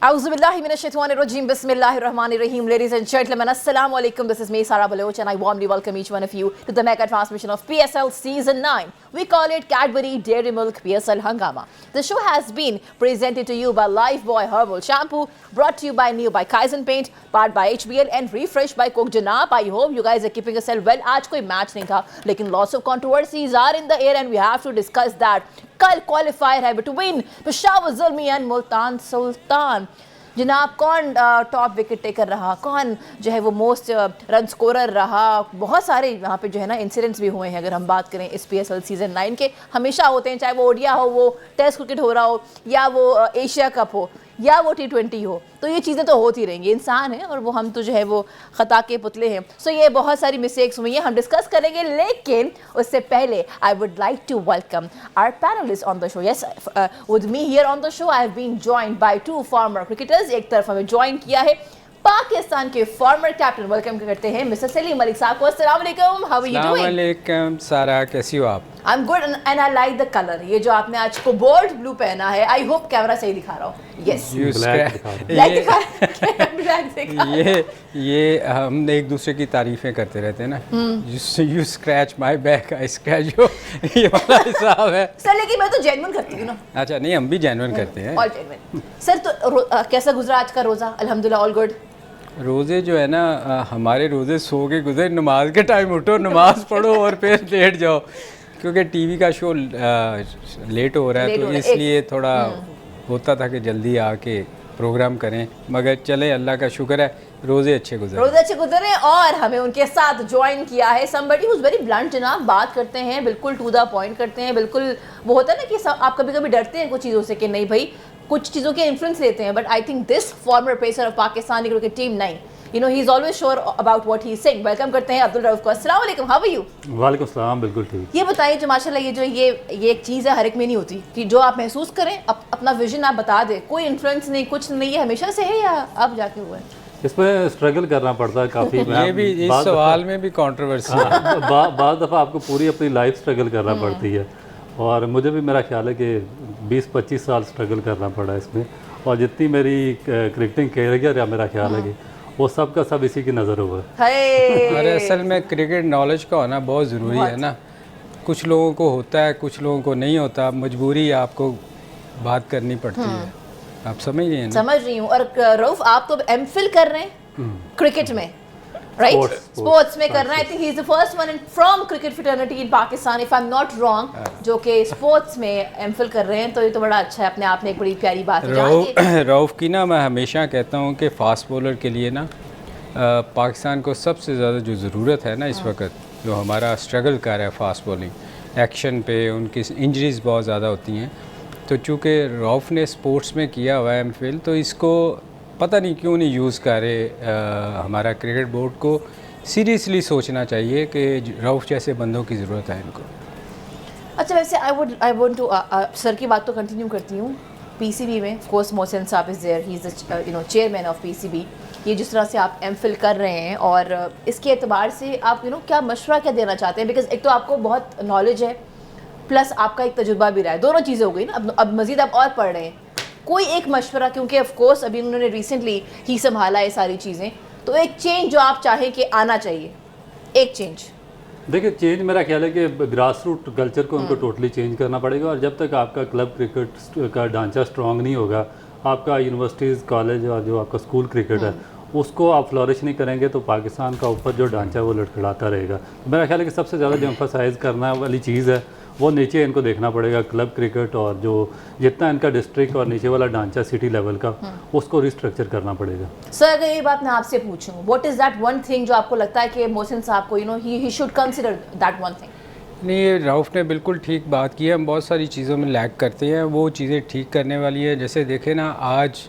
Auzubillahiminashaitanirrajim. Bismillahirrahmanirrahim. Ladies and gentlemen, Assalamu alaikum. This is me, Sara Baloch, and I warmly welcome each one of you to the mega transmission of PSL Season 9. We call it Cadbury Dairy Milk PSL Hangama. The show has been presented to you by Lifebuoy Herbal Shampoo, brought to you by New by Kaizen Paint, powered by HBL and refreshed by Coke Janab. I hope you guys are keeping yourself well. आज कोई match नहीं था, लेकिन lots of controversies are in the air and we have to discuss that. कल qualifier है between Peshawar ज़ुल्मी and Multan Sultan. जनाब, कौन top wicket taker रहा, कौन जो है वो मोस्ट रन स्कोरर रहा. बहुत सारे यहाँ पे जो है ना इंसिडेंट्स भी हुए हैं. अगर हम बात करें इस PSL सीज़न 9 के, हमेशा होते हैं, चाहे वो ओडिया हो, वो टेस्ट क्रिकेट हो रहा हो, या वो एशिया कप हो, या वो T20 हो. तो ये चीज़ें तो होती रहेंगी. इंसान है और वो हम तो जो है वो ख़ता के पुतले हैं. सो ये बहुत सारी मिस्टेक्स हुई हैं, हम डिस्कस करेंगे. लेकिन उससे पहले I would like to welcome our panellist on the show. Yes, with me here on the show I have been joined by two former cricketers. एक तरफ हमें ज्वाइन किया है पाकिस्तान के फॉर्मर कैप्टन. वेलकम करते हैं मिस्टर सलीम मलिक साहब को. अस्सलाम वालेकुम, हाउ आर यू डूइंग? अस्सलाम वालेकुम सारा, कैसी हो आप? I am good and I like the colour. ये जो आपने आज को बोल्ड ब्लू पहना है, आई होप कैमरा सही दिखा रहा हूँ. यस, ये हम एक दूसरे की तारीफें करते रहते हैं ना. You scratch my back, I scratch you. ये वाला हिसाब है सर. लेकिन मैं तो जेन्युइन करती हूँ ना. अच्छा, नहीं, हम भी जेन्युइन करते हैं. All genuine. सर, तो कैसा गुजरा आज का रोज़ा? अल्हम्दुलिल्लाह, ऑल गुड. रोज़े जो है ना, हमारे रोज़े सो के गुजरे. नमाज के टाइम उठो, नमाज पढ़ो और फिर लेट जाओ, क्योंकि टीवी का शो लेट हो रहा है, तो इसलिए थोड़ा होता था कि जल्दी आके प्रोग्राम करें. मगर चले, अल्लाह का शुक्र है, रोज़े अच्छे गुजरे. और हमें उनके साथ ज्वाइन किया है somebody who is very blunt. जनाब, बात करते हैं, बिल्कुल टू द पॉइंट करते हैं. बिल्कुल वो होता है ना कि आप कभी कभी डरते हैं कुछ चीज़ों से कि नहीं भाई, कुछ चीज़ों के इन्फ्लुएंस लेते हैं. But I think this farmer pacer of Pakistani cricket team, नहीं, you know, he is always sure about what he is saying. Welcome करते हैं अब्दुल रऊफ को. अस्सलाम वालेकुम, हाउ आर यू? वालेकुम सलाम, बिल्कुल ठीक. ये बताइए जो माशाल्लाह ये एक चीज़ है, हर एक में नहीं होती कि जो आप महसूस करें, अपना विजन आप बता दें, कोई इन्फ्लुएंस नहीं, कुछ नहीं, ये हमेशा से है या अब जाके हुआ है? इसमें स्ट्रगल करना पड़ता है काफ़ी. ये भी इस सवाल में भी कंट्रोवर्सी है. बाद दफ़ा आपको पूरी अपनी लाइफ स्ट्रगल करना पड़ती है, और मुझे भी मेरा ख्याल है कि 20-25 साल स्ट्रगल करना पड़ा इसमें. और जितनी मेरी क्रिकेटिंग कैरियर है, मेरा ख्याल है कि वो सब का सब इसी की नज़र हुआ है. अरे असल में क्रिकेट नॉलेज का होना बहुत ज़रूरी है ना. कुछ लोगों को होता है, कुछ लोगों को नहीं होता. मजबूरी है, आपको बात करनी पड़ती है. आप समझ रही हैं ना? समझ रही हूँ. और रऊफ, आप तो MPhil कर रहे हैं क्रिकेट में, राइट? स्पोर्ट्स में कर रहे हैं. I think he is the first one from cricket fraternity in Pakistan, if I am not wrong, जो कि स्पोर्ट्स में MPhil कर रहे हैं. तो ये तो बड़ा अच्छा है, अपने आप में एक बड़ी प्यारी बात है. रऊफ की ना, मैं हमेशा कहता हूँ कि फास्ट बॉलर के लिए ना पाकिस्तान को सबसे ज़्यादा जो ज़रूरत है ना इस वक्त, जो हमारा स्ट्रगल कर रहा है फास्ट बॉलिंग एक्शन पे, उनकी इंजरीज़ बहुत ज़्यादा होती हैं. तो चूँकि रऊफ ने स्पोर्ट्स में किया हुआ है MPhil, तो इसको पता नहीं क्यों नहीं यूज़ कर रहे. हमारा क्रिकेट बोर्ड को सीरियसली सोचना चाहिए कि रऊफ जैसे बंदों की ज़रूरत है इनको. अच्छा, वैसे आई वांट टू सर की बात तो कंटिन्यू करती हूँ. PCB में ऑफ कोर्स मोहसिन साहब is there, he is the chairman of PCB. ये जिस तरह से आप MPhil कर रहे हैं, और इसके एतबार से आप क्या मशवरा क्या देना चाहते हैं? बिकॉज एक तो आपको बहुत नॉलेज है, प्लस आपका एक तजुर्बा भी रहा है. दोनों चीज़ें हो गई ना. अब मज़ीद आप और पढ़ रहे हैं. कोई एक मशवरा, क्योंकि ऑफ कोर्स अभी उन्होंने रिसेंटली ही संभाला है सारी चीज़ें, तो एक चेंज जो आप चाहें कि आना चाहिए, एक चेंज. देखिए, चेंज मेरा ख्याल है कि ग्रास रूट कल्चर को उनको टोटली चेंज करना पड़ेगा. और जब तक आपका क्लब क्रिकेट का ढांचा स्ट्रॉन्ग नहीं होगा, आपका यूनिवर्सिटीज़, कॉलेज और जो आपका स्कूल क्रिकेट है, उसको आप फ्लॉरिश नहीं करेंगे, तो पाकिस्तान का ऊपर जो ढांचा है वो लड़खड़ाता रहेगा. तो मेरा ख्याल है कि सबसे ज़्यादा जो एम्फसाइज़ करना वाली चीज़ है, वो नीचे इनको देखना पड़ेगा. क्लब क्रिकेट और जो जितना इनका डिस्ट्रिक्ट और नीचे वाला ढांचा सिटी लेवल का, उसको रिस्ट्रक्चर करना पड़ेगा. सर, अगर ये बात मैं आपसे पूछूं, what is that one thing जो आपको लगता है कि मोहसिन साहब को he should consider that one thing? नहीं, रऊफ ने बिल्कुल ठीक बात की है. हम बहुत सारी चीज़ों में लैग करते हैं, वो चीज़ें ठीक करने वाली है. जैसे देखें ना, आज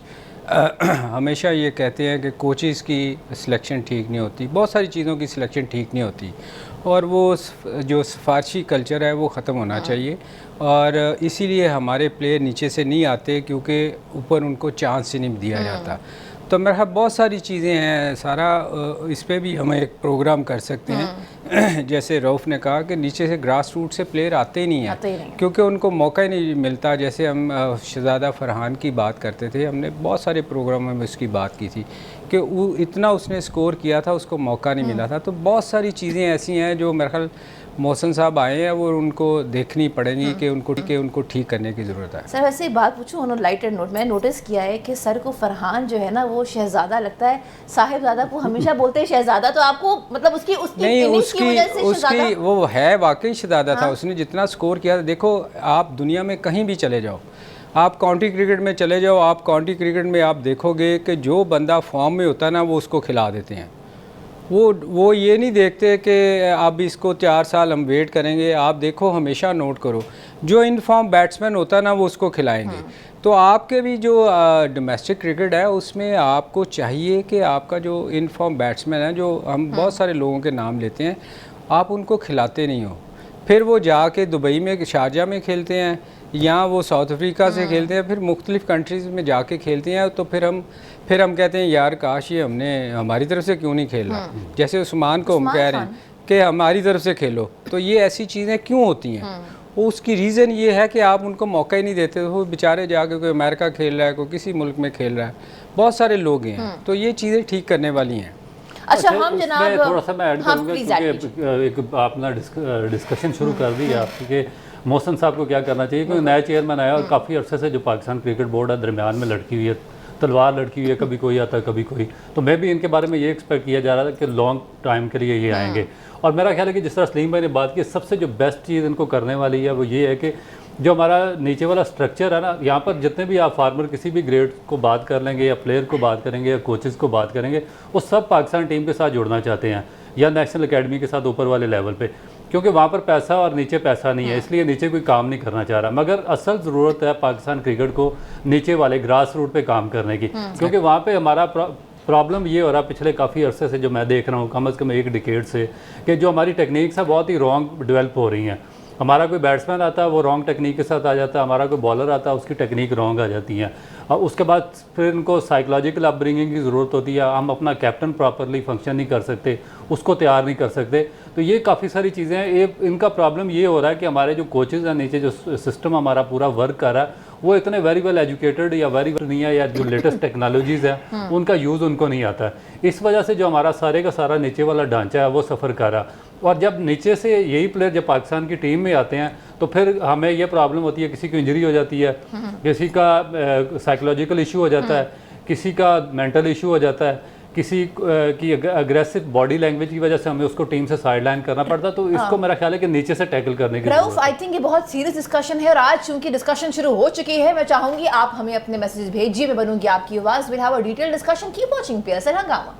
हमेशा ये कहते हैं कि कोचेज़ की सिलेक्शन ठीक नहीं होती, बहुत सारी चीज़ों की सिलेक्शन ठीक नहीं होती, और वो जो सिफारशी कल्चर है वो ख़त्म होना चाहिए. और इसीलिए हमारे प्लेयर नीचे से नहीं आते, क्योंकि ऊपर उनको चांस ही नहीं दिया जाता. तो मेरे ख्याल बहुत सारी चीज़ें हैं सारा, इस पे भी हम एक प्रोग्राम कर सकते हैं। जैसे रऊफ़ ने कहा कि नीचे से ग्रास रूट से प्लेयर आते ही नहीं हैं, क्योंकि उनको मौका ही नहीं मिलता। जैसे हम शहज़ादा फरहान की बात करते थे, हमने बहुत सारे प्रोग्रामों में उसकी बात की थी कि वो इतना उसने स्कोर किया था, उसको मौका नहीं मिला था। तो बहुत सारी चीज़ें ऐसी हैं जो मेरे ख्याल मोहसिन साहब आए हैं, वो उनको देखनी पड़ेंगी कि उनको ठीक करने की ज़रूरत है। सर वैसे बात पूछूँ ऑन लाइटर नोट, मैं नोटिस किया है कि सर को फरहान जो है ना वो शहजादा लगता है, साहिबजादा को हमेशा बोलते हैं शहजादा। तो आपको मतलब उसकी नहीं, की वजह से उसकी वो है वाकई शहजादा था। उसने जितना स्कोर किया था, देखो आप दुनिया में कहीं भी चले जाओ, आप काउंटी क्रिकेट में चले जाओ, आप काउंटी क्रिकेट में आप देखोगे कि जो बंदा फॉर्म में होता है ना, वो उसको खिला देते हैं। वो ये नहीं देखते कि अब इसको 4 साल हम वेट करेंगे। आप देखो, हमेशा नोट करो, जो इन फॉर्म बैट्समैन होता है ना, वो उसको खिलाएंगे। तो आपके भी जो डोमेस्टिक क्रिकेट है, उसमें आपको चाहिए कि आपका जो इन फॉर्म बैट्समैन है, जो हम बहुत सारे लोगों के नाम लेते हैं, आप उनको खिलाते नहीं हो। फिर वो जाके दुबई में, शारजा में खेलते हैं, या वो साउथ अफ्रीका से खेलते हैं, फिर मुख्तलिफ़ कंट्रीज़ में जाके खेलते हैं। तो फिर हम कहते हैं यार काश ये हमने हमारी तरफ से क्यों नहीं खेला। जैसे उस्मान को हम कह रहे हैं कि हमारी तरफ से खेलो। तो ये ऐसी चीज़ें क्यों होती हैं? वो उसकी रीज़न ये है कि आप उनको मौका ही नहीं देते। वो बेचारे जाके कोई अमेरिका खेल रहा है, कोई किसी मुल्क में खेल रहा है, बहुत सारे लोग हैं। तो ये चीज़ें ठीक करने वाली हैं। अच्छा, हम जनाब थोड़ा सा मैं ऐड करूँगा, क्योंकि एक आपने डिस्कशन शुरू कर दी है आपकी कि मोहसिन साहब को क्या करना चाहिए, क्योंकि नया चेयरमैन आया और काफ़ी अरसे से जो पाकिस्तान क्रिकेट बोर्ड है दरमियान में लड़की हुई है, तलवार लड़की हुई है, कभी कोई आता है कभी कोई। तो मैं भी इनके बारे में ये एक्सपेक्ट किया जा रहा था कि लॉन्ग टाइम के लिए ये आएंगे। और मेरा ख्याल है कि जिस तरह सलीम भाई ने बात की, सबसे जो बेस्ट चीज़ इनको करने वाली है वो ये है कि जो हमारा नीचे वाला स्ट्रक्चर है ना, यहाँ पर जितने भी आप फार्मर किसी भी ग्रेड को बात कर लेंगे, या प्लेयर को बात करेंगे, या कोचेज़ को बात करेंगे, वो सब पाकिस्तान टीम के साथ जुड़ना चाहते हैं, या नेशनल एकेडमी के साथ ऊपर वाले लेवल पे, क्योंकि वहाँ पर पैसा और नीचे पैसा नहीं है, इसलिए नीचे कोई काम नहीं करना चाह रहा। मगर असल ज़रूरत है पाकिस्तान क्रिकेट को नीचे वाले ग्रास रूट पे काम करने की, क्योंकि वहाँ पे हमारा प्रॉब्लम ये हो रहा है पिछले काफ़ी अरसे से, जो मैं देख रहा हूँ कम अज़ कम 1 डिकेड से, कि जो हमारी टेक्निक्स है बहुत ही रॉन्ग डेवलप हो रही हैं। हमारा कोई बैट्समैन आता है, वो रॉन्ग टेक्निक के साथ आ जाता है, हमारा कोई बॉलर आता है, उसकी टेक्निक रॉन्ग आ जाती है, और उसके बाद फिर इनको साइकोलॉजिकल अपब्रिंगिंग की ज़रूरत होती है। हम अपना कैप्टन प्रॉपरली फंक्शन नहीं कर सकते, उसको तैयार नहीं कर सकते। तो ये काफ़ी सारी चीज़ें हैं। ये इनका प्रॉब्लम ये हो रहा है कि हमारे जो कोचेज़ हैं नीचे, जो सिस्टम हमारा पूरा वर्क कर रहा है, वो इतने वेरी वेल एजुकेटेड या वेरी वेल नहीं है, या जो लेटेस्ट टेक्नोलॉजीज़ हैं उनका यूज़ उनको नहीं आता है। इस वजह से जो हमारा सारे का सारा नीचे वाला ढांचा है वो सफ़र कर रहा है। और जब नीचे से यही प्लेयर जब पाकिस्तान की टीम में आते हैं, तो फिर हमें ये प्रॉब्लम होती है, किसी को इंजरी हो जाती है, किसी का साइकोलॉजिकल इशू हो जाता है, किसी का मेंटल इशू हो जाता है, किसी की अग्रेसिव बॉडी लैंग्वेज की वजह से हमें उसको टीम से साइडलाइन करना पड़ता है। तो इसको मेरा ख्याल है कि नीचे से टैकल करने की रऊफ, आई थिंक ये बहुत सीरियस डिस्कशन है, और आज चूंकि डिस्कशन शुरू हो चुकी है, मैं चाहूंगी आप हमें अपने मैसेज भेजिए, मैं बनूंगी आपकी आवाज। Will have a detail discussion, keep watching PSL हंगामा।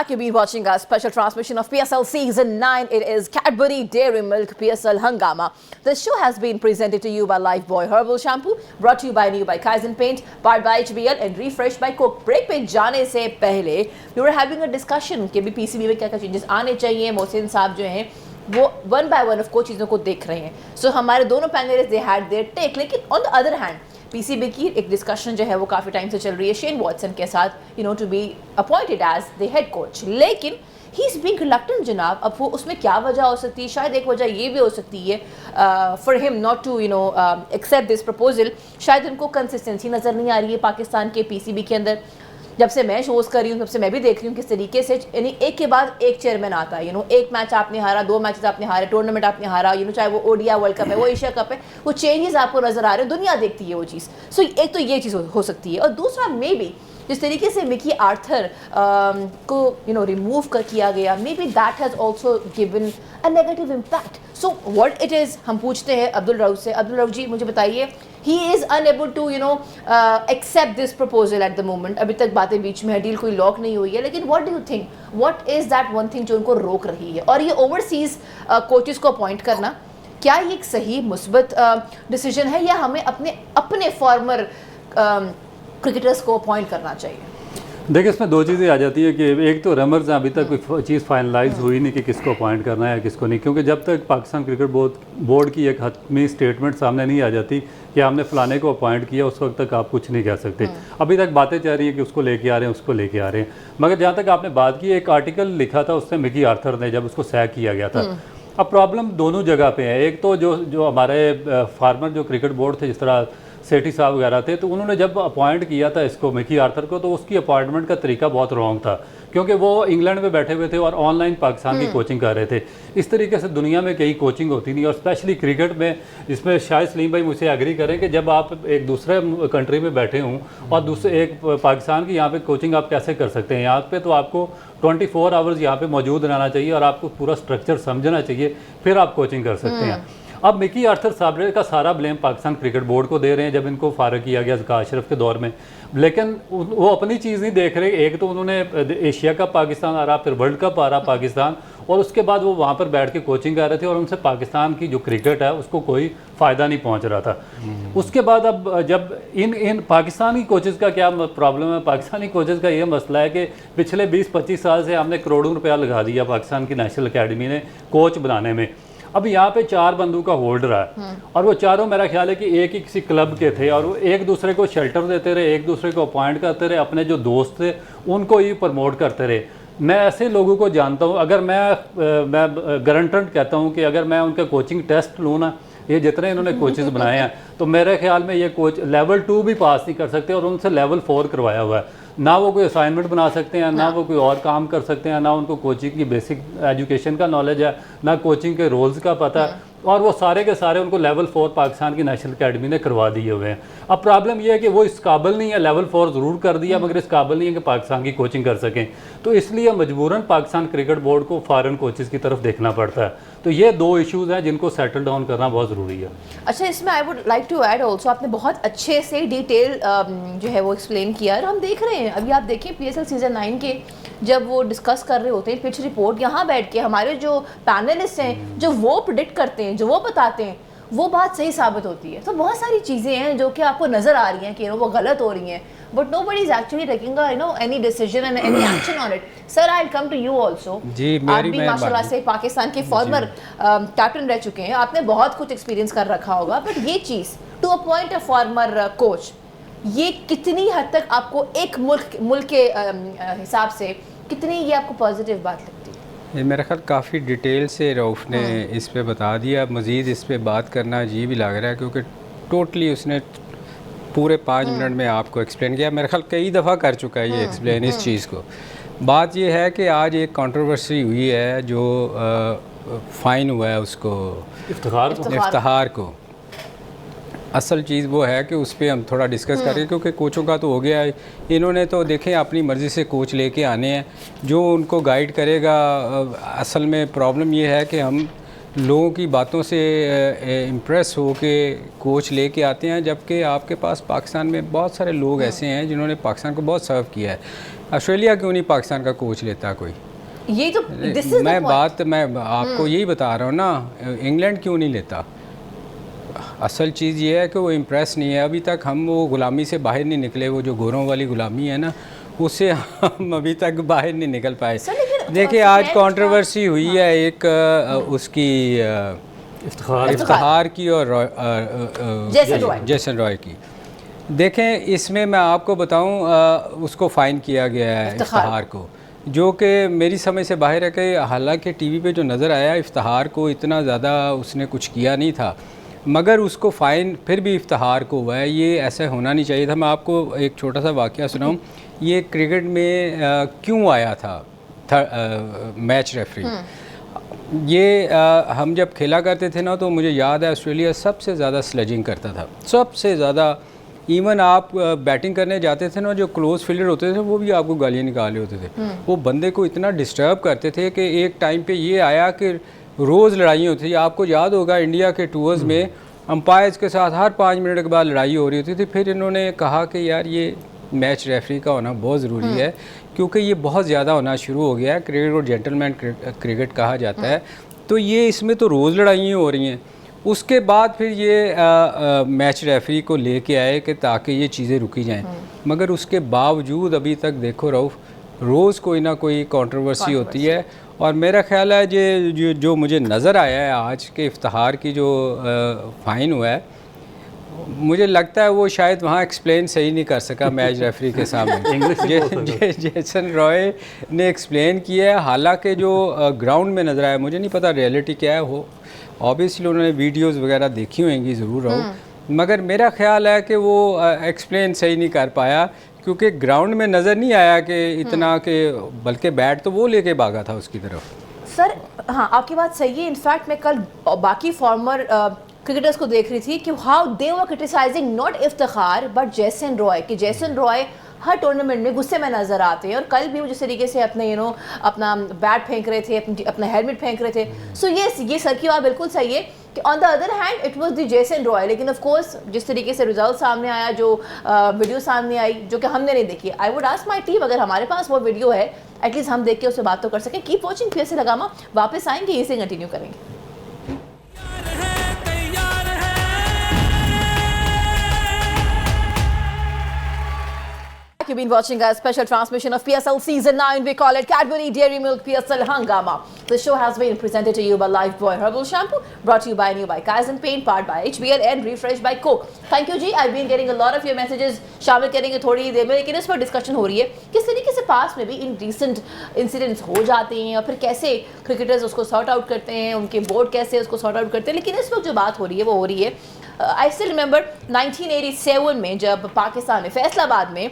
You've been watching our special transmission of PSL Season 9. It is Cadbury Dairy Milk PSL Hangama. This show has been presented to you by Lifebuoy Herbal Shampoo, brought to you by New by Kaizen Paint, powered by HBL and refreshed by Coke. Break पे जाने से पहले we were having a discussion कि भी PCB में क्या-क्या changes आने चाहिए। मोहसिन साहब जो हैं वो one by one of course चीज़ों को देख रहे हैं। So हमारे दोनों panelist they had their take, लेकिन on the other hand PCB की एक डिस्कशन जो है वो काफ़ी टाइम से चल रही है शेन वॉटसन के साथ, to be appointed as the head coach, लेकिन ही इज़ बीइंग रिलक्टेंट जनाब। अब वो उसमें क्या वजह हो सकती है? शायद एक वजह ये भी हो सकती है for him not to accept this proposal. शायद उनको कंसिस्टेंसी नज़र नहीं आ रही है पाकिस्तान के पीसीबी के अंदर। जब से मैं शोज़ कर रही हूँ तब से मैं भी देख रही हूँ किस तरीके से यानी एक के बाद एक चेयरमैन आता है। एक मैच आपने हारा, 2 मैचेस आपने हारे, टूर्नामेंट आपने हारा, चाहे वो ओडिया वर्ल्ड कप है, वो एशिया कप है, वो चेंजेस आपको नजर आ रहे हैं, दुनिया देखती है वो चीज़। सो एक तो ये चीज़ हो सकती है, और दूसरा मे बी जिस तरीके से मिकी आर्थर को रिमूव किया गया, may be that has also given a negative impact. So what it is, हम पूछते हैं अब्दुल रऊफ से। अब्दुल रऊफ जी, मुझे बताइए, he is unable to accept this proposal at the moment. अभी तक बातें बीच में है, डील कोई लॉक नहीं हुई है, लेकिन what do you think, what is that one thing जो उनको रोक रही है? और ये ओवरसीज़ कोचेस को अपॉइंट करना, क्या ये एक सही मुस्बत डिसीजन है, या हमें अपने फॉर्मर क्रिकेटर्स को अपॉइंट करना चाहिए? देखिए इसमें दो चीज़ें आ जाती है कि एक तो रमर्स अभी तक कोई चीज़ फाइनलाइज हुई नहीं कि किसको अपॉइंट करना है या किसको नहीं, क्योंकि जब तक पाकिस्तान क्रिकेट बोर्ड की एक हतमी स्टेटमेंट सामने नहीं आ जाती कि हमने फलाने को अपॉइंट किया, उस वक्त तक आप कुछ नहीं कह सकते। अभी तक बातें चल रही हैं कि उसको लेके आ रहे हैं, उसको लेके आ रहे हैं, मगर जहाँ तक आपने बात की, एक आर्टिकल लिखा था उससे मिकी आर्थर ने, जब उसको सैक किया गया था। अब प्रॉब्लम दोनों जगह पे है। एक तो जो हमारे फार्मर जो क्रिकेट बोर्ड थे, जिस तरह सेठी साहब वगैरह थे, तो उन्होंने जब अपॉइंट किया था इसको मिकी आर्थर को, तो उसकी अपॉइंटमेंट का तरीका बहुत रॉन्ग था, क्योंकि वो इंग्लैंड में बैठे हुए थे और ऑनलाइन पाकिस्तान की कोचिंग कर रहे थे। इस तरीके से दुनिया में कहीं कोचिंग होती नहीं, और स्पेशली क्रिकेट में, जिसमें शायद सलीम भाई मुझसे एग्री करें कि जब आप एक दूसरे कंट्री में बैठे हों और दूसरे एक पाकिस्तान की यहाँ पे कोचिंग आप कैसे कर सकते हैं। यहाँ पे तो आपको 24 आवर्स यहाँ पे मौजूद रहना चाहिए और आपको पूरा स्ट्रक्चर समझना चाहिए, फिर आप कोचिंग कर सकते हैं। अब मिकी आर्थर साहब का सारा ब्लेम पाकिस्तान क्रिकेट बोर्ड को दे रहे हैं, जब इनको फारग किया गया ज़का अशरफ के दौर में, लेकिन वो अपनी चीज़ नहीं देख रहे। एक तो उन्होंने एशिया कप पाकिस्तान आ रहा, फिर वर्ल्ड कप आ रहा पाकिस्तान, और उसके बाद वो वहाँ पर बैठ के कोचिंग कर रहे थे और उनसे पाकिस्तान की जो क्रिकेट है उसको कोई फ़ायदा नहीं पहुँच रहा था। उसके बाद अब जब इन पाकिस्तानी कोचेज़ का क्या प्रॉब्लम है, पाकिस्तानी कोचेज़ का ये मसला है कि पिछले 20-25 साल से हमने करोड़ों रुपया लगा दिया पाकिस्तान की नेशनल अकेडमी ने कोच बनाने में। अब यहाँ पे 4 बंदों का होल्डर है और वो चारों, मेरा ख्याल है कि एक ही किसी क्लब के थे, और वो एक दूसरे को शेल्टर देते रहे, एक दूसरे को अपॉइंट करते रहे, अपने जो दोस्त थे उनको ही प्रमोट करते रहे। मैं ऐसे लोगों को जानता हूँ, अगर मैं गारंटेड कहता हूँ कि अगर मैं उनका कोचिंग टेस्ट लूँ ना, ये जितने इन्होंने कोचेज़ बनाए हैं, तो मेरे ख्याल में ये कोच लेवल 2 भी पास नहीं कर सकते, और उनसे लेवल 4 करवाया हुआ है। ना वो कोई असाइनमेंट बना सकते हैं, ना वो कोई और काम कर सकते हैं, ना उनको कोचिंग की बेसिक एजुकेशन का नॉलेज है, ना कोचिंग के रोल्स का पता है, और वो सारे के सारे उनको लेवल 4 पाकिस्तान की नेशनल अकेडमी ने करवा दिए हुए हैं। अब प्रॉब्लम ये है कि वो इस काबिल नहीं है, लेवल 4 ज़रूर कर दिया, मगर इस काबिल नहीं है कि पाकिस्तान की कोचिंग कर सकें। तो इसलिए मजबूरन पाकिस्तान क्रिकेट बोर्ड को फॉरेन कोचेज़ की तरफ देखना पड़ता है। तो ये 2 इश्यूज़ हैं जिनको सेटल डाउन करना बहुत ज़रूरी है। अच्छा, इसमें I would like to add also, आपने बहुत अच्छे से डिटेल जो है वो एक्सप्लेन किया है। हम देख रहे हैं, अभी आप देखें PSL सीजन 9 के जब वो डिस्कस कर रहे होते हैं पिच रिपोर्ट, यहाँ बैठ के हमारे जो पैनलिस्ट हैं, जो वो प्रेडिक्ट करते हैं, जो वो बताते हैं, वो बात सही साबित होती है। तो बहुत सारी चीज़ें हैं जो कि आपको नज़र आ रही हैं कि वो गलत हो रही हैं, but nobody is actually taking any decision and any action on it. Sir, I'll come to you also. जी, आप भी माशाल्लाह से पाकिस्तान के फॉर्मर कैप्टन रह चुके हैं, आपने बहुत कुछ एक्सपीरियंस कर रखा होगा, बट ये चीज़ to appoint a former coach, ये कितनी हद तक आपको एक मुल्क के हिसाब से कितनी ये आपको पॉजिटिव बात लगती है? ये मेरा ख्याल काफ़ी डिटेल से रऊफ़ ने इस पे बता दिया। मज़ीद इस पे बात करना अजीब ही लग रहा है, क्योंकि टोटली उसने पूरे 5 मिनट में आपको एक्सप्लेन किया। मेरा ख्याल कई दफ़ा कर चुका है ये एक्सप्लेन इस चीज़ को। बात ये है कि आज एक कंट्रोवर्सी हुई है, जो फ़ाइन हुआ है उसको, इफ्तिखार को। असल चीज़ वो है कि उस पर हम थोड़ा डिस्कस करें, क्योंकि कोचों का तो हो गया है, इन्होंने तो देखें अपनी मर्ज़ी से कोच लेके आने हैं, जो उनको गाइड करेगा। असल में प्रॉब्लम ये है कि हम लोगों की बातों से इम्प्रेस हो के कोच लेके आते हैं, जबकि आपके पास पाकिस्तान में बहुत सारे लोग ऐसे हैं जिन्होंने पाकिस्तान को बहुत सर्व किया है। ऑस्ट्रेलिया क्यों नहीं पाकिस्तान का कोच लेता कोई? ये तो मैं आपको यही बता रहा हूँ ना, इंग्लैंड क्यों नहीं लेता? असल चीज़ ये है कि वो इम्प्रेस नहीं है अभी तक। हम वो ग़ुलामी से बाहर नहीं निकले, वो जो गोरों वाली ग़ुलामी है ना, उससे हम अभी तक बाहर नहीं निकल पाए। देखिए आज कंट्रोवर्सी हुई है एक उसकी इफ्तिखार की और जेसन रॉय की। देखें इसमें मैं आपको बताऊं, उसको फ़ाइन किया गया है इफ्तिखार को, जो कि मेरी समझ से बाहर है कि हालांकि टीवी पे जो नज़र आया इफ्तिखार को इतना ज़्यादा उसने कुछ किया नहीं था, मगर उसको फ़ाइन फिर भी इफ्तिखार को हुआ है। ये ऐसा होना नहीं चाहिए था। मैं आपको एक छोटा सा वाक़या सुनाऊं, ये क्रिकेट में क्यों आया था मैच रेफरी। ये हम जब खेला करते थे ना, तो मुझे याद है ऑस्ट्रेलिया सबसे ज़्यादा स्लेजिंग करता था, सबसे ज़्यादा। इवन आप बैटिंग करने जाते थे ना, जो क्लोज फील्डर होते थे वो भी आपको गालियाँ निकाले होते थे। वो बंदे को इतना डिस्टर्ब करते थे कि एक टाइम पे ये आया कि रोज़ लड़ाई होती थी। आपको याद होगा इंडिया के टूर्स में अंपायर्स के साथ हर 5 मिनट के बाद लड़ाई हो रही होती थी। फिर इन्होंने कहा कि यार ये मैच रेफरी का होना बहुत ज़रूरी है, क्योंकि ये बहुत ज़्यादा होना शुरू हो गया है। क्रिकेट को जेंटलमैन क्रिकेट कहा जाता है, तो ये इसमें तो रोज़ लड़ाइयाँ हो रही हैं। उसके बाद फिर ये मैच रेफरी को लेके आए कि ताकि ये चीज़ें रुकी जाएं, मगर उसके बावजूद अभी तक देखो रऊफ़, रोज़ कोई ना कोई कंट्रोवर्सी होती है। और मेरा ख्याल है जो मुझे नज़र आया है आज के इफ्तिहार की जो फ़ाइन हुआ है, मुझे लगता है वो शायद वहाँ एक्सप्लेन सही नहीं कर सका मैच रेफरी के सामने। जेसन रॉय ने एक्सप्लेन किया है, हालांकि जो ग्राउंड में नज़र आया, मुझे नहीं पता रियलिटी क्या है, हो ऑब्वियसली उन्होंने वीडियोस वगैरह देखी होंगी ज़रूर हो, मगर मेरा ख्याल है कि वो एक्सप्लेन सही नहीं कर पाया, क्योंकि ग्राउंड में नज़र नहीं आया कि इतना कि, बल्कि बैट तो वो लेके भागा था उसकी तरफ। सर हाँ, आपकी बात सही है। इनफैक्ट मैं कल बाकी फॉर्मर क्रिकेटर्स को देख रही थी कि how they were criticising not Iftikhar but Jason Roy, कि जेसन रॉय हर टूर्नामेंट में गुस्से में नजर आते हैं। और कल भी वो जिस तरीके से अपने अपना बैट फेंक रहे थे, अपना हेलमेट फेंक रहे थे। सो ये सर की बात बिल्कुल सही है कि on the other hand it was the Jason Roy, लेकिन ऑफ कोर्स जिस तरीके से रिजल्ट सामने आया, जो वीडियो सामने आई जो कि हमने नहीं देखी, I would ask my team अगर हमारे पास वो वीडियो है एटलीस्ट हम देख के उससे बात तो कर सकें। कीप वॉचिंग PSL हंगामा, वापस आएंगे इसे कंटिन्यू करेंगे। You've been watching a special transmission of PSL Season 9. We call it Cadbury Dairy Milk PSL Hangama. The show has been presented to you by Lifebuoy Herbal Shampoo, brought to you by New by Kaizen Paint, powered by HBL and refreshed by Coke. Thank you ji, I've been getting a lot of your messages, शामिल करेंगे थोड़ी ही देर में, लेकिन इस पर discussion हो रही है किस तरीके से पास में भी इन रिसेंट इंसिडेंट्स हो जाते हैं और फिर कैसे क्रिकेटर्स उसको सॉर्ट आउट करते हैं, उनके बोर्ड कैसे उसको सॉर्ट आउट करते हैं। लेकिन इस वक्त जो बात हो रही है वो हो रही है, आई स्टिल रिमेंबर 1987 में जब पाकिस्तान में फैसलाबाद में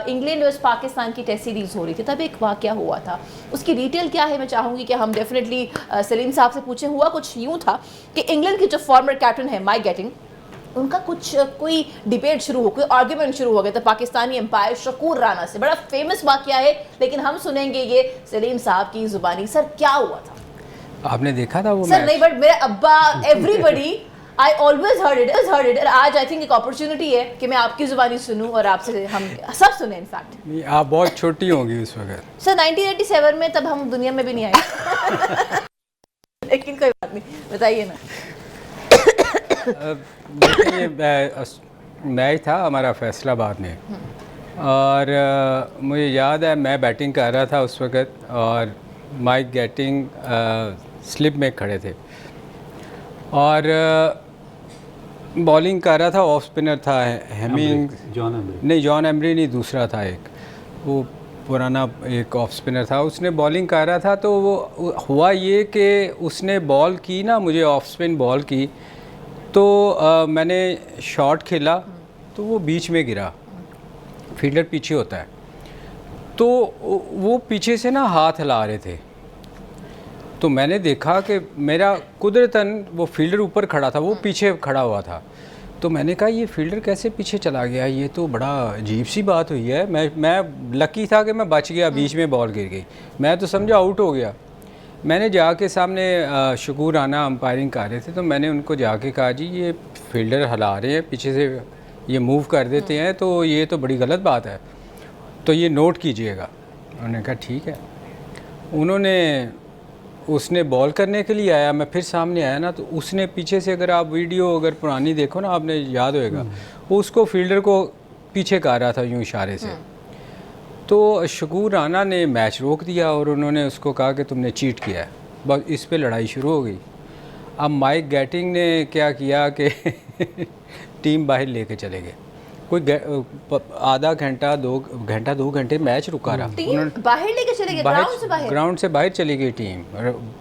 इंग्लैंड और पाकिस्तान की टेस्ट सीरीज़ हो रही थी, तब एक वाक़या हुआ था। उसकी डिटेल क्या है मैं चाहूँगी कि हम डेफिनेटली सलीम साहब से पूछें। हुआ कुछ यूँ था कि इंग्लैंड के जो फॉर्मर कैप्टन है माइक गैटिंग, उनका कोई डिबेट शुरू हो, कोई आर्ग्यूमेंट शुरू हो गया था पाकिस्तानी एम्पायर शकुर राना से। बड़ा फेमस वाक़या है, लेकिन हम सुनेंगे ये सलीम साहब की ज़ुबानी। सर क्या हुआ था? आपने देखा था वो सर? नहीं, बट मेरे अब्बा, everybody, I always heard it. और आज आई थिंक एक अपॉर्चुनिटी है कि मैं आपकी जुबानी सुनूं और आपसे हम सब सुने। इनफैक्ट आप बहुत छोटी होंगी उस वक्त। सर 1987 में, तब हम दुनिया में भी नहीं आए। लेकिन कोई बात नहीं, बताइए ना। देखिए, ये मैच था हमारा फैसलाबाद में, और मुझे याद है मैं बैटिंग कर रहा था उस वक्त और माइक गैटिंग स्लिप में खड़े थे और बॉलिंग कर रहा था। ऑफ स्पिनर था हेमिंग, जॉन एम्ब्री नहीं, दूसरा था एक, वो पुराना एक ऑफ स्पिनर था, उसने बॉलिंग कर रहा था। तो वो हुआ ये कि उसने बॉल की ना, मुझे ऑफ स्पिन बॉल की, तो मैंने शॉट खेला तो वो बीच में गिरा। फील्डर पीछे होता है, तो वो पीछे से ना हाथ हिला रहे थे, तो मैंने देखा कि मेरा कुदरतन वो फील्डर ऊपर खड़ा था, वो पीछे खड़ा हुआ था। तो मैंने कहा ये फील्डर कैसे पीछे चला गया, ये तो बड़ा अजीब सी बात हुई है। मैं लकी था कि मैं बच गया, बीच में बॉल गिर गई, मैं तो समझा आउट हो गया। मैंने जाके सामने शकूर राना अंपायरिंग कर रहे थे, तो मैंने उनको जाके कहा जी ये फील्डर हिला रहे हैं, पीछे से ये मूव कर देते हैं, तो ये तो बड़ी गलत बात है, तो ये नोट कीजिएगा। उन्होंने कहा ठीक है। उसने बॉल करने के लिए आया, मैं फिर सामने आया ना, तो उसने पीछे से, अगर आप वीडियो अगर पुरानी देखो ना, आपने याद होएगा, वो उसको फील्डर को पीछे कर रहा था यूँ इशारे से। तो शकूर राना ने मैच रोक दिया और उन्होंने उसको कहा कि तुमने चीट किया है, बस इस पे लड़ाई शुरू हो गई। अब माइक गैटिंग ने क्या किया कि टीम बाहर लेके चले गए। कोई आधा घंटा दो घंटे मैच रुका रहा, टीम बाहर लेके चले गए, ग्राउंड से बाहर चली गई टीम।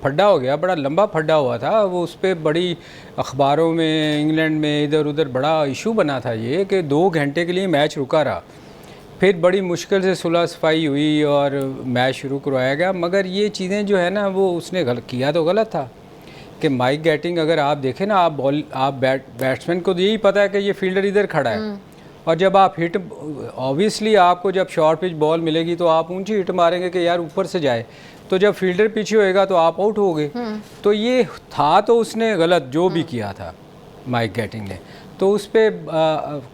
फड्डा हो गया, बड़ा लंबा फड्डा हुआ था वो, उस पर बड़ी अखबारों में, इंग्लैंड में, इधर उधर बड़ा इशू बना था ये कि 2 घंटे के लिए मैच रुका रहा। फिर बड़ी मुश्किल से सुलह सफाई हुई और मैच शुरू करवाया गया। मगर ये चीज़ें जो है ना, वो उसने किया तो गलत था कि माइक गैटिंग, अगर आप देखें ना, आप बैट्समैन को तो यही पता है कि ये फील्डर इधर खड़ा है, और जब आप हिट, ऑब्वियसली आपको जब शॉर्ट पिच बॉल मिलेगी तो आप ऊंची हिट मारेंगे कि यार ऊपर से जाए, तो जब फील्डर पीछे होएगा तो आप आउट हो गए। तो ये था, तो उसने गलत जो भी किया था माइक गैटिंग ने, तो उस पर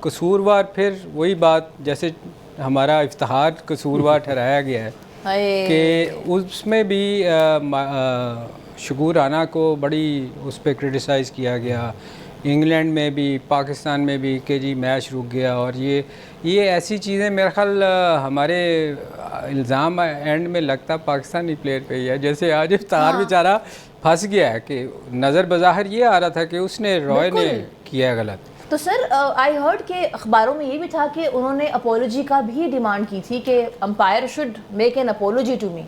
कसूरवार, फिर वही बात जैसे हमारा इफ्तिहार कसूरवार ठहराया गया है कि उसमें भी शकूर राना को बड़ी उस पर क्रिटिसाइज़ किया गया, इंग्लैंड में भी पाकिस्तान में भी, कि जी मैच रुक गया। और ये ऐसी चीज़ें मेरे ख्याल हमारे इल्ज़ाम एंड में लगता पाकिस्तानी प्लेयर पे ही है। जैसे आज इफ्तार बेचारा फंस गया है कि नज़र बज़ाहिर ये आ रहा था कि उसने रॉय ने किया गलत। तो सर आई हर्ड के अखबारों में ये भी था कि उन्होंने अपोलॉजी का भी डिमांड की थी कि umpire should make an apology to me.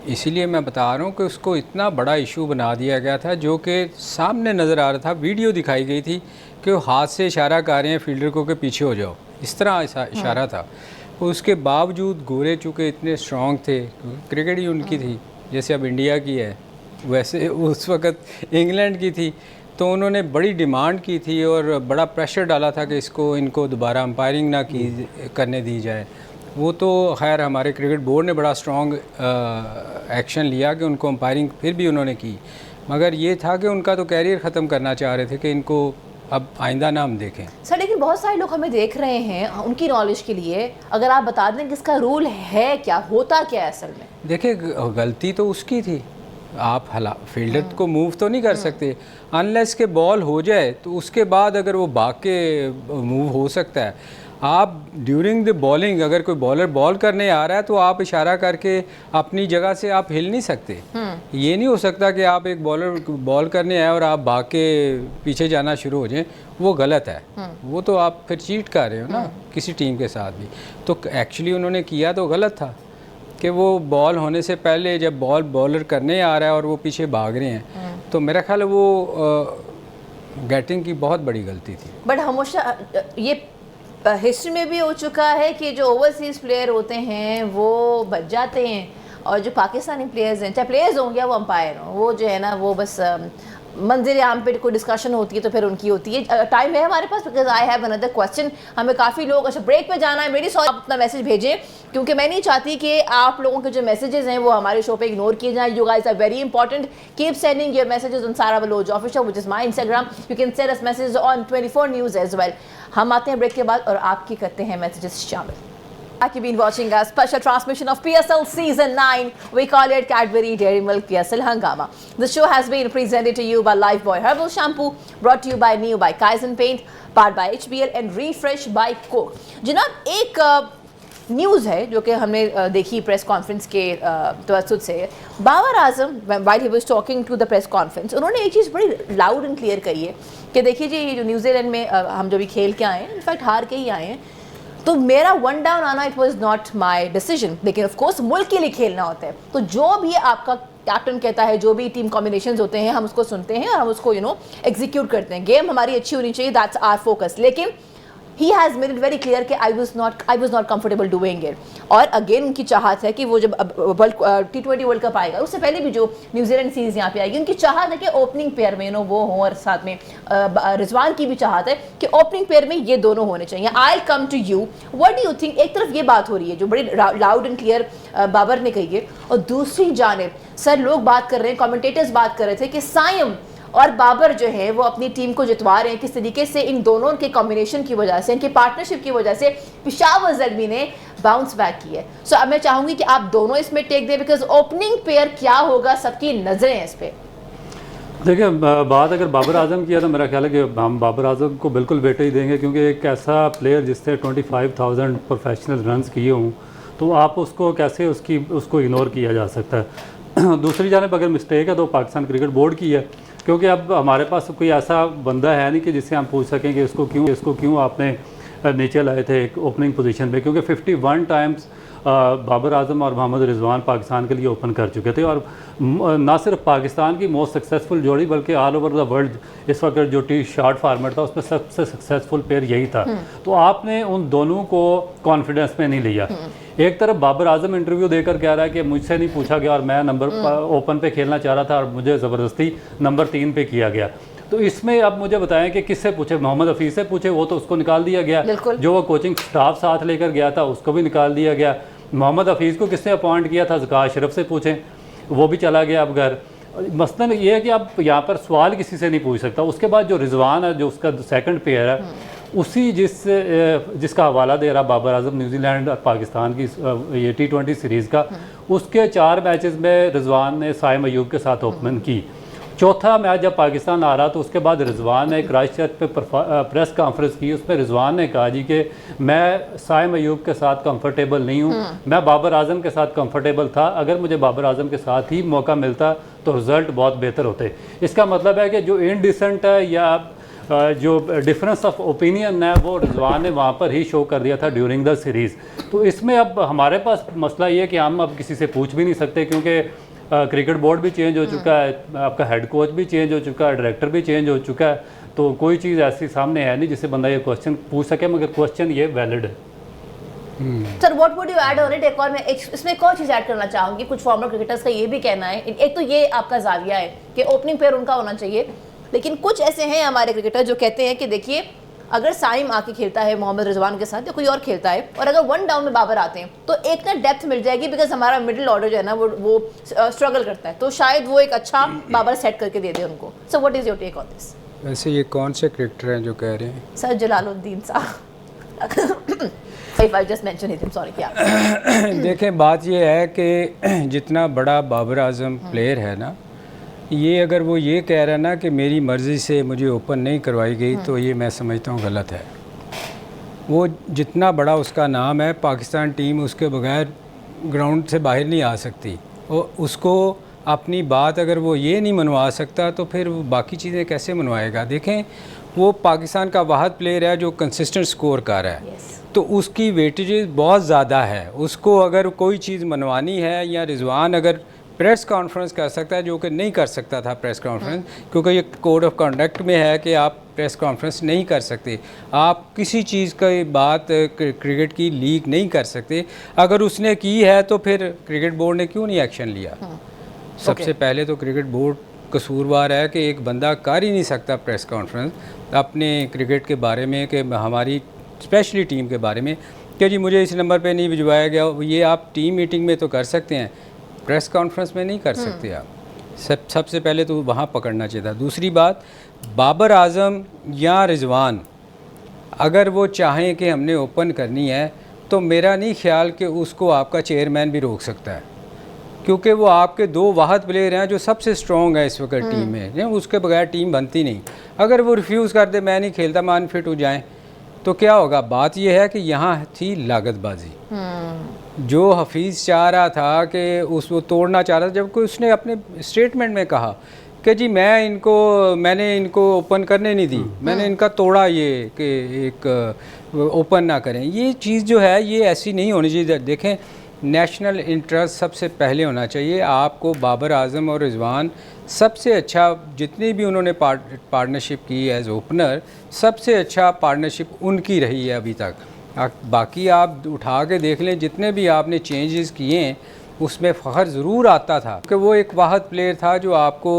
इसीलिए मैं बता रहा हूँ कि उसको इतना बड़ा इशू बना दिया गया था, जो कि सामने नज़र आ रहा था, वीडियो दिखाई गई थी कि वो हाथ से इशारा कर रहे हैं फील्डर को कि पीछे हो जाओ, इस तरह इशारा था। उसके बावजूद गोरे चूँकि इतने स्ट्रॉन्ग थे, क्रिकेट ही उनकी थी, जैसे अब इंडिया की है वैसे उस वक़्त इंग्लैंड की थी, तो उन्होंने बड़ी डिमांड की थी और बड़ा प्रेशर डाला था कि इनको दोबारा अंपायरिंग ना करने दी जाए। वो तो खैर हमारे क्रिकेट बोर्ड ने बड़ा स्ट्रॉन्ग एक्शन लिया कि उनको अंपायरिंग फिर भी उन्होंने की, मगर ये था कि उनका तो कैरियर ख़त्म करना चाह रहे थे कि इनको अब आइंदा ना हम देखें। सर लेकिन बहुत सारे लोग हमें देख रहे हैं, उनकी नॉलेज के लिए अगर आप बता दें कि इसका रूल है क्या, होता क्या है असल में? देखिए गलती तो उसकी थी, आप फील्डर को मूव तो नहीं कर सकते अनलेस के बॉल हो जाए, तो उसके बाद अगर वो भाग के मूव हो सकता है। आप ड्यूरिंग द बॉलिंग अगर कोई बॉलर बॉल करने आ रहा है तो आप इशारा करके अपनी जगह से आप हिल नहीं सकते। ये नहीं हो सकता कि आप एक बॉलर बॉल करने आए और आप भाग के पीछे जाना शुरू हो जाएं, वो गलत है। वो तो आप फिर चीट कर रहे हो ना किसी टीम के साथ भी। तो एक्चुअली उन्होंने किया तो गलत था कि वो बॉल होने से पहले जब बॉलर करने आ रहा है और वो पीछे भाग रहे हैं, तो मेरा ख्याल है वो बैटिंग की बहुत बड़ी गलती थी। बट हमेशा ये हिस्ट्री में भी हो चुका है कि जो ओवरसीज़ प्लेयर होते हैं वो बच जाते हैं, और जो पाकिस्तानी प्लेयर्स हैं, चाहे प्लेयर्स हों या वो अंपायर हों, वो जो है ना वो बस मंजिल आम पे कोई डिस्कशन होती है तो फिर उनकी होती है। टाइम है हमारे पास, because I have another question. हमें काफ़ी लोग अच्छा ब्रेक पे जाना है, मेरी सॉरी आप अपना मैसेज भेजें, क्योंकि मैं नहीं चाहती कि आप लोगों के जो मैसेजेस हैं वो हमारे शो पे इग्नोर किए जाएं। You guys are very important, keep sending your messages on Sara Baloch official which is my Instagram. You can send us messages on 24 news as well. हम आते हैं ब्रेक के बाद और आपकी करते हैं मैसेजेस शामिल। You've been watching a special transmission of PSL Season 9. We call it Cadbury Dairy Milk PSL Hangama. The show has been presented to you by Lifebuoy Herbal Shampoo, brought to you by Neo by Kaizen Paint, powered by HBL and Refresh by Coke. जनाब एक news है जो कि हमने देखी press conference के तवज्जुद से। Babar Azam while he was talking to the press conference, उन्होंने एक चीज़ बड़ी लाउड एंड क्लियर कही है कि देखिए जी, ये जो न्यूजीलैंड में हम जो भी खेल के आए हैं, इनफैक्ट हार के ही आए हैं, तो मेरा वन डाउन आना it was not my decision, लेकिन ऑफ कोर्स मुल्क के लिए खेलना होता है। तो जो भी आपका कैप्टन कहता है, जो भी टीम कॉम्बिनेशंस होते हैं, हम उसको सुनते हैं और हम उसको एग्जीक्यूट करते हैं। गेम हमारी अच्छी होनी चाहिए, दैट्स आवर फोकस। लेकिन he has made it very clear कि I was not comfortable doing it. और अगेन उनकी चाहत है कि वो जब T20 वर्ल्ड कप आएगा, उससे पहले भी जो न्यूजीलैंड सीरीज यहाँ पे आएगी, उनकी चाहत है कि ओपनिंग पेयर में वो हों, और साथ में रिजवान की भी चाहत है कि ओपनिंग पेयर में ये दोनों होने चाहिए। I will come to you, what do you think? एक तरफ ये बात हो रही है जो बड़ी लाउड एंड क्लियर बाबर ने कही है, और दूसरी जानिब सर लोग बात कर रहे हैं, कमेंटेटर्स बात कर रहे थे कि साइम और बाबर जो है वो अपनी टीम को जितवा रहे हैं किस तरीके से, इन दोनों के कॉम्बिनेशन की वजह से, इनकी पार्टनरशिप की वजह से पेशावर ज़ल्मी ने बाउंस बैक की है। सो अब मैं चाहूँगी कि आप दोनों इसमें टेक दें, बिकॉज ओपनिंग पेयर क्या होगा, सबकी नज़रें हैं इस पर। देखिए, बात अगर बाबर आजम की है तो मेरा ख्याल है कि हम बाबर आजम को बिल्कुल बेटे ही देंगे, क्योंकि एक ऐसा प्लेयर जिससे 25,000 प्रोफेशनल रन्स किए हों, तो आप उसको कैसे उसको इग्नोर किया जा सकता है। दूसरी जानिब अगर मिस्टेक है तो पाकिस्तान क्रिकेट बोर्ड की है, क्योंकि अब हमारे पास कोई ऐसा बंदा है नहीं कि जिससे हम पूछ सकें कि इसको क्यों आपने नीचे लाए थे एक ओपनिंग पोजीशन पे, क्योंकि 51 टाइम्स बाबर आजम और मोहम्मद रिजवान पाकिस्तान के लिए ओपन कर चुके थे, और ना सिर्फ पाकिस्तान की मोस्ट सक्सेसफुल जोड़ी बल्कि ऑल ओवर द वर्ल्ड इस वक्त जो टी शॉर्ट फार्मेट था उसमें सबसे सक्सेसफुल प्लेयर यही था। तो आपने उन दोनों को कॉन्फिडेंस में नहीं लिया। एक तरफ बाबर आजम इंटरव्यू देकर कह रहा है कि मुझसे नहीं पूछा गया और मैं नंबर ओपन पे खेलना चाह रहा था और मुझे ज़बरदस्ती नंबर 3 पे किया गया। तो इसमें अब मुझे बताएं कि किससे पूछे? मोहम्मद हफीज़ से पूछे, वो तो उसको निकाल दिया गया। जो वो कोचिंग स्टाफ साथ लेकर गया था उसको भी निकाल दिया गया। मोहम्मद हफीज़ को किसने अपॉइंट किया था? ज़का अशरफ से पूछें, वो भी चला गया अब घर। मसलन ये है कि आप यहाँ पर सवाल किसी से नहीं पूछ सकता। उसके बाद जो रिजवान है, जो उसका सेकंड पेयर है, उसी जिसका हवाला दे रहा बाबर आजम न्यूजीलैंड और पाकिस्तान की ये T20 सीरीज़ का, उसके 4 मैचेस में रिजवान ने साइम अयूब के साथ ओपन की। चौथा मैच जब पाकिस्तान आ रहा तो उसके बाद रिजवान ने क्राइस्टचर्च पे प्रेस कॉन्फ्रेंस की। उसमें रिजवान ने कहा जी कि मैं साइम अयूब के साथ कंफर्टेबल नहीं हूँ, मैं बाबर आजम के साथ कंफर्टेबल था, अगर मुझे बाबर आजम के साथ ही मौका मिलता तो रिज़ल्ट बहुत बेहतर होते। इसका मतलब है कि जो इनडिसेंट है या जो डिफरेंस ऑफ ओपिनियन है वो रिजवान ने वहाँ पर ही शो कर दिया था ड्यूरिंग द सीरीज़। तो इसमें अब हमारे पास मसला ये है कि हम अब किसी से पूछ भी नहीं सकते, क्योंकि क्रिकेट बोर्ड भी चेंज हो चुका है, आपका हेड कोच भी चेंज हो चुका है, डायरेक्टर भी चेंज हो चुका है, तो कोई चीज़ ऐसी सामने है नहीं जिससे बंदा ये क्वेश्चन पूछ सके, मगर क्वेश्चन ये वैलिड है। Sir what would you add on it? एक और मैं इसमें एक और चीज़ ऐड करना चाहूँगी। कुछ फॉर्मर क्रिकेटर्स का ये भी कहना है, एक तो ये आपका जाविया है कि ओपनिंग पेयर उनका होना चाहिए, लेकिन कुछ ऐसे हैं हमारे क्रिकेटर जो कहते हैं कि देखिए अगर साइम आके खेलता है मोहम्मद रिजवान के साथ या कोई और खेलता है और अगर 1 डाउन में बाबर आते हैं तो एक ना डेप्थ मिल जाएगी, बिकॉज हमारा मिडिल ऑर्डर जो है ना वो स्ट्रगल करता है, तो शायद वो एक अच्छा बाबर सेट करके दे दे उनको। So what is your take on this? वैसे ये कौन से क्रिकेटर हैं जो कह रहे हैं? सर जलालुद्दीन साहब। If I just mention it, I'm sorry, क्या? देखें बात ये है कि जितना बड़ा बाबर आजम प्लेयर है ना, ये अगर वो ये कह रहा है ना कि मेरी मर्ज़ी से मुझे ओपन नहीं करवाई गई, तो ये मैं समझता हूँ गलत है। वो जितना बड़ा उसका नाम है, पाकिस्तान टीम उसके बगैर ग्राउंड से बाहर नहीं आ सकती, और उसको अपनी बात अगर वो ये नहीं मनवा सकता तो फिर वो बाकी चीज़ें कैसे मनवाएगा? देखें वो पाकिस्तान का वाहद प्लेयर है जो कंसिस्टेंट स्कोर कर रहा है, तो उसकी वेटेजेस बहुत ज़्यादा है। उसको अगर कोई चीज़ मनवानी है, या रिजवान अगर प्रेस कॉन्फ्रेंस कर सकता है, जो कि नहीं कर सकता था प्रेस कॉन्फ्रेंस, क्योंकि ये कोड ऑफ कंडक्ट में है कि आप प्रेस कॉन्फ्रेंस नहीं कर सकते, आप किसी चीज़ की बात क्रिकेट की लीक नहीं कर सकते। अगर उसने की है तो फिर क्रिकेट बोर्ड ने क्यों नहीं एक्शन लिया? सबसे पहले तो क्रिकेट बोर्ड कसूरवार है कि एक बंदा कर ही नहीं सकता प्रेस कॉन्फ्रेंस अपने क्रिकेट के बारे में, कि हमारी स्पेशली टीम के बारे में, कि जी मुझे इस नंबर पे नहीं भिजवाया गया। ये आप टीम मीटिंग में तो कर सकते हैं, प्रेस कॉन्फ्रेंस में नहीं कर सकते आप। सबसे पहले तो वहाँ पकड़ना चाहिए था। दूसरी बात, बाबर आजम या रिजवान अगर वो चाहें कि हमने ओपन करनी है, तो मेरा नहीं ख्याल कि उसको आपका चेयरमैन भी रोक सकता है, क्योंकि वो आपके 2 वाहद प्लेयर हैं जो सबसे स्ट्रॉन्ग है इस वक्त टीम में, उसके बगैर टीम बनती नहीं। अगर वो रिफ्यूज़ कर दे, मैं नहीं खेलता, मैं अनफिट हो जाएँ, तो क्या होगा? बात यह है कि यहाँ थी लागतबाजी। जो हफीज़ चाह रहा था कि उसको तोड़ना चाह रहा था, जबकि उसने अपने स्टेटमेंट में कहा कि जी मैंने इनको ओपन करने नहीं दी, मैंने इनका तोड़ा, ये कि एक ओपन ना करें। ये चीज़ जो है ये ऐसी नहीं होनी चाहिए। देखें नेशनल इंटरेस्ट सबसे पहले होना चाहिए। आपको बाबर आजम और रिजवान सबसे अच्छा, जितनी भी उन्होंने पार्टनरशिप की एज ओपनर, सबसे अच्छा पार्टनरशिप उनकी रही है अभी तक। बाकी आप उठा के देख लें, जितने भी आपने चेंजेस किए हैं उसमें फ़ख्र ज़रूर आता था कि वो एक वाहद प्लेयर था जो आपको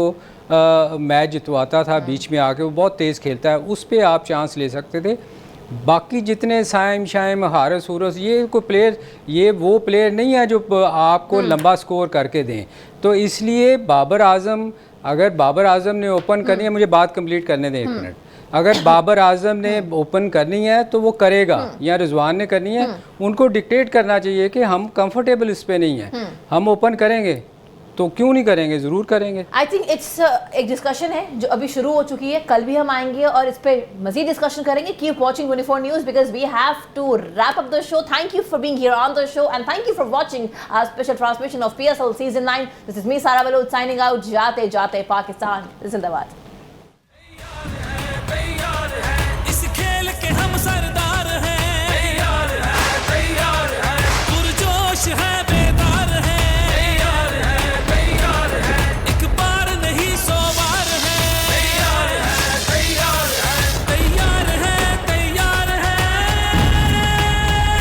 मैच जितवाता था, बीच में आके वो बहुत तेज़ खेलता है, उस पर आप चांस ले सकते थे। बाकी जितने साइम शाइम हारस सूरस, ये कोई प्लेयर, ये वो प्लेयर नहीं है जो आपको लंबा स्कोर करके दें। तो इसलिए बाबर आजम, अगर बाबर आजम ने ओपन करनी है, मुझे बात कंप्लीट करने दें 1 मिनट, अगर बाबर आजम ने ओपन करनी है तो वो करेगा, या रिजवान ने करनी है, उनको डिक्टेट करना चाहिए कि हम कंफर्टेबल इस पे नहीं है, हम ओपन करेंगे, तो क्यों नहीं करेंगे? ज़रूर करेंगे। आई थिंक इट्स एक डिस्कशन है जो अभी शुरू हो चुकी है, कल भी हम आएंगे और इस पे मजीद डिस्कशन करेंगे। Keep watching 24 news because we have to wrap up the show. Thank you for being here on the show and thank you for watching our special transmission of PSL season 9। This is me Sara Baloch signing out. जाते जाते पाकिस्तान जिंदाबाद।